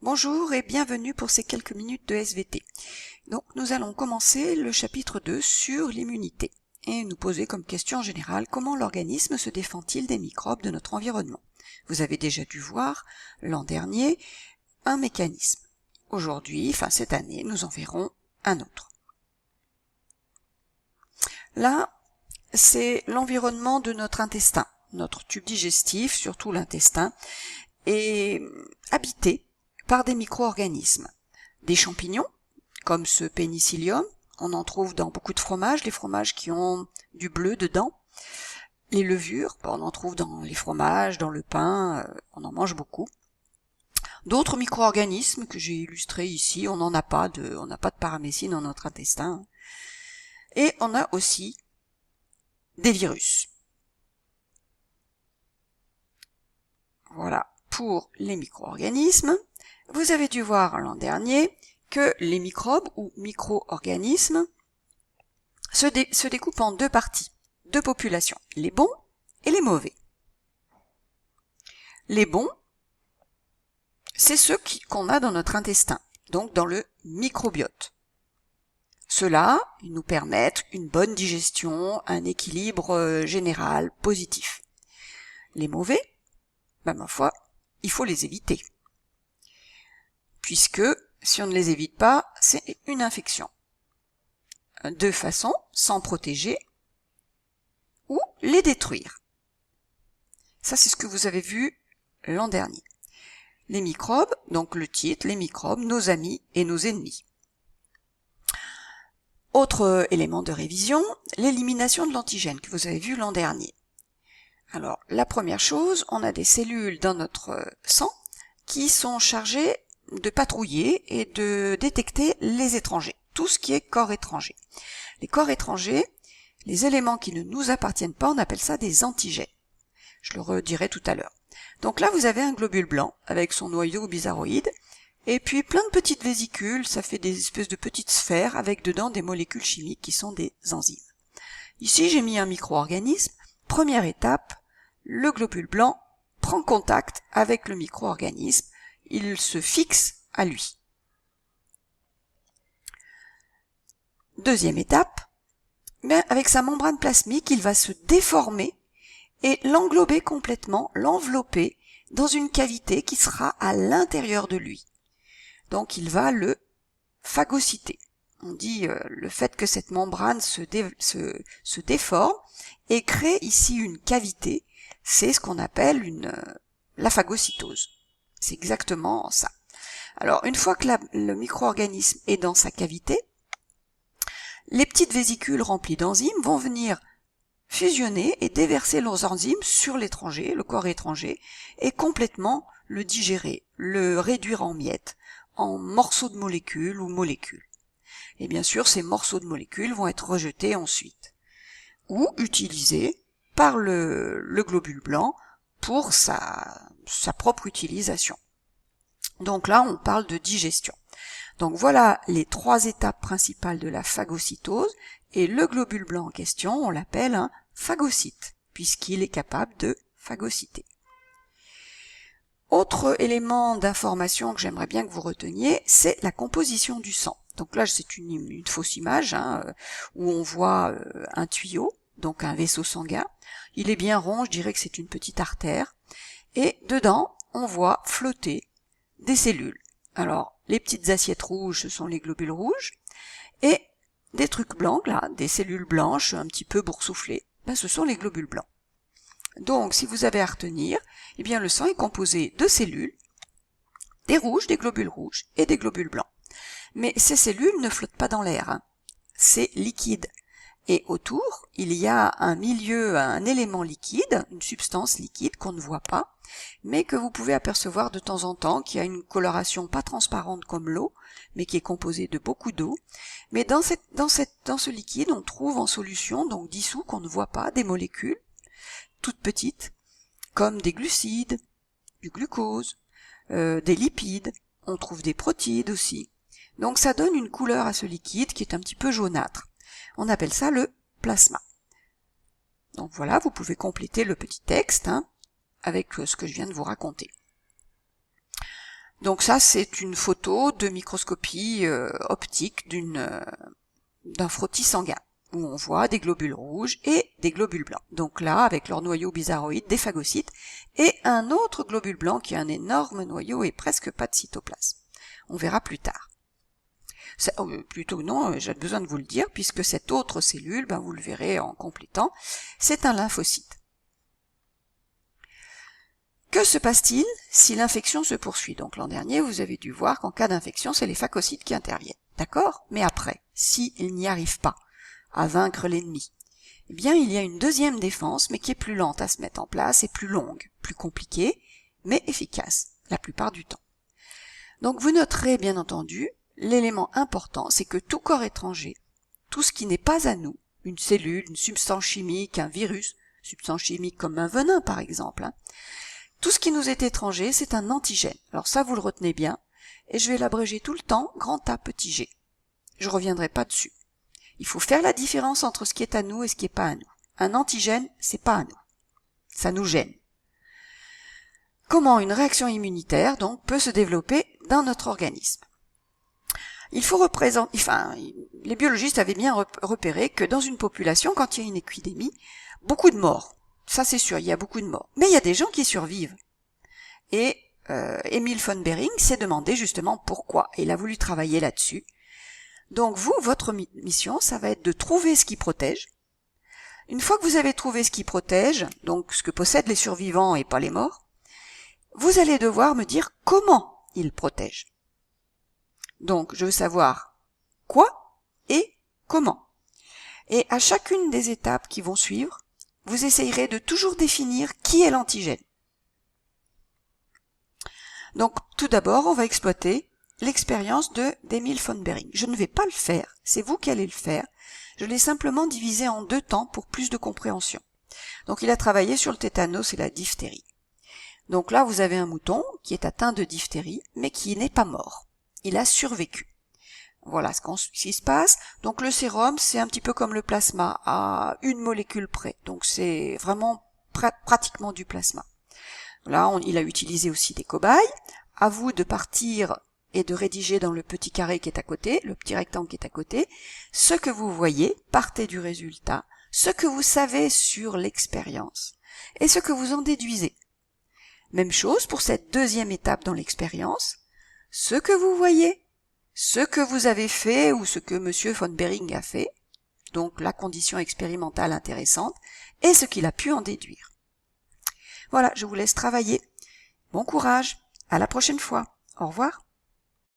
Bonjour et bienvenue pour ces quelques minutes de SVT. Donc nous allons commencer le chapitre 2 sur l'immunité et nous poser comme question générale comment l'organisme se défend-il des microbes de notre environnement. Vous avez déjà dû voir l'an dernier un mécanisme. Aujourd'hui, cette année, nous en verrons un autre. Là, c'est l'environnement de notre intestin. Notre tube digestif, surtout l'intestin, est habité par des micro-organismes. Des champignons, comme ce pénicillium, on en trouve dans beaucoup de fromages, les fromages qui ont du bleu dedans. Les levures, on en trouve dans les fromages, dans le pain, on en mange beaucoup. D'autres micro-organismes que j'ai illustrés ici, on n'a pas de paramécine dans notre intestin. Et on a aussi des virus. Voilà pour les micro-organismes. Vous avez dû voir l'an dernier que les microbes ou micro-organismes se découpent en deux parties, deux populations, les bons et les mauvais. Les bons, c'est ceux qu'on a dans notre intestin, donc dans le microbiote. Ceux-là, ils nous permettent une bonne digestion, un équilibre général positif. Les mauvais, ma foi, il faut les éviter. Puisque, si on ne les évite pas, c'est une infection. Deux façons, s'en protéger ou les détruire. Ça, c'est ce que vous avez vu l'an dernier. Les microbes, donc le titre, les microbes, nos amis et nos ennemis. Autre élément de révision, l'élimination de l'antigène que vous avez vu l'an dernier. Alors, la première chose, on a des cellules dans notre sang qui sont chargées de patrouiller et de détecter les étrangers, tout ce qui est corps étranger. Les corps étrangers, les éléments qui ne nous appartiennent pas, on appelle ça des antigènes. Je le redirai tout à l'heure. Donc là, vous avez un globule blanc avec son noyau bizarroïde, et puis plein de petites vésicules, ça fait des espèces de petites sphères avec dedans des molécules chimiques qui sont des enzymes. Ici, j'ai mis un micro-organisme. Première étape, le globule blanc prend contact avec le micro-organisme, il se fixe à lui. Deuxième étape, avec sa membrane plasmique, il va se déformer et l'englober complètement, l'envelopper dans une cavité qui sera à l'intérieur de lui. Donc il va le phagocyter. On dit le fait que cette membrane se déforme et crée ici une cavité, c'est ce qu'on appelle la phagocytose. C'est exactement ça. Alors, une fois que le micro-organisme est dans sa cavité, les petites vésicules remplies d'enzymes vont venir fusionner et déverser leurs enzymes sur l'étranger, le corps étranger, et complètement le digérer, le réduire en miettes, en morceaux de molécules ou molécules. Et bien sûr, ces morceaux de molécules vont être rejetés ensuite, ou utilisés par le globule blanc pour sa propre utilisation. Donc là, on parle de digestion. Donc voilà les trois étapes principales de la phagocytose, et le globule blanc en question, on l'appelle un phagocyte, puisqu'il est capable de phagocyter. Autre élément d'information que j'aimerais bien que vous reteniez, c'est la composition du sang. Donc là, c'est une fausse image où on voit un tuyau, donc un vaisseau sanguin. Il est bien rond, je dirais que c'est une petite artère. Et dedans, on voit flotter des cellules. Alors, les petites assiettes rouges, ce sont les globules rouges. Et des trucs blancs, là, des cellules blanches un petit peu boursouflées, ce sont les globules blancs. Donc, si vous avez à retenir, eh bien, le sang est composé de cellules, des rouges, des globules rouges et des globules blancs. Mais ces cellules ne flottent pas dans l'air, c'est liquide. Et autour, il y a un milieu, un élément liquide, une substance liquide qu'on ne voit pas, mais que vous pouvez apercevoir de temps en temps, qui a une coloration pas transparente comme l'eau, mais qui est composée de beaucoup d'eau. Mais dans ce liquide, on trouve en solution, donc dissous, qu'on ne voit pas, des molécules, toutes petites, comme des glucides, du glucose, des lipides, on trouve des protides aussi. Donc ça donne une couleur à ce liquide qui est un petit peu jaunâtre. On appelle ça le plasma. Donc voilà, vous pouvez compléter le petit texte avec ce que je viens de vous raconter. Donc ça, c'est une photo de microscopie optique d'un frottis sanguin, où on voit des globules rouges et des globules blancs. Donc là, avec leur noyau bizarroïde, des phagocytes, et un autre globule blanc qui a un énorme noyau et presque pas de cytoplasme. On verra plus tard. Plutôt non, j'ai besoin de vous le dire, puisque cette autre cellule, vous le verrez en complétant, c'est un lymphocyte. Que se passe-t-il si l'infection se poursuit? Donc l'an dernier, vous avez dû voir qu'en cas d'infection, c'est les phagocytes qui interviennent. D'accord? Mais après, s'ils n'y arrivent pas à vaincre l'ennemi, eh bien il y a une deuxième défense, mais qui est plus lente à se mettre en place et plus longue, plus compliquée, mais efficace, la plupart du temps. Donc vous noterez bien entendu, l'élément important, c'est que tout corps étranger, tout ce qui n'est pas à nous, une cellule, une substance chimique, un virus, substance chimique comme un venin par exemple, tout ce qui nous est étranger, c'est un antigène. Alors ça, vous le retenez bien, et je vais l'abréger tout le temps, grand A, petit g. Je reviendrai pas dessus. Il faut faire la différence entre ce qui est à nous et ce qui n'est pas à nous. Un antigène, c'est pas à nous. Ça nous gêne. Comment une réaction immunitaire, donc, peut se développer dans notre organisme? Il faut les biologistes avaient bien repéré que dans une population, quand il y a une épidémie, beaucoup de morts. Ça c'est sûr, il y a beaucoup de morts. Mais il y a des gens qui survivent. Et Emil von Behring s'est demandé justement pourquoi. Et il a voulu travailler là-dessus. Donc vous, votre mission, ça va être de trouver ce qui protège. Une fois que vous avez trouvé ce qui protège, donc ce que possèdent les survivants et pas les morts, vous allez devoir me dire comment ils protègent. Donc je veux savoir quoi et comment. Et à chacune des étapes qui vont suivre, vous essayerez de toujours définir qui est l'antigène. Donc tout d'abord, on va exploiter l'expérience d'Emil von Behring. Je ne vais pas le faire, c'est vous qui allez le faire. Je l'ai simplement divisé en 2 temps pour plus de compréhension. Donc il a travaillé sur le tétanos et la diphtérie. Donc là, vous avez un mouton qui est atteint de diphtérie, mais qui n'est pas mort. Il a survécu. Voilà ce qui se passe. Donc le sérum, c'est un petit peu comme le plasma, à une molécule près. Donc c'est vraiment pratiquement du plasma. Là, il a utilisé aussi des cobayes. À vous de partir et de rédiger dans le petit carré qui est à côté, le petit rectangle qui est à côté, ce que vous voyez, partez du résultat, ce que vous savez sur l'expérience, et ce que vous en déduisez. Même chose pour cette deuxième étape dans l'expérience, ce que vous voyez, ce que vous avez fait ou ce que M. von Behring a fait, donc la condition expérimentale intéressante, et ce qu'il a pu en déduire. Voilà, je vous laisse travailler. Bon courage, à la prochaine fois. Au revoir.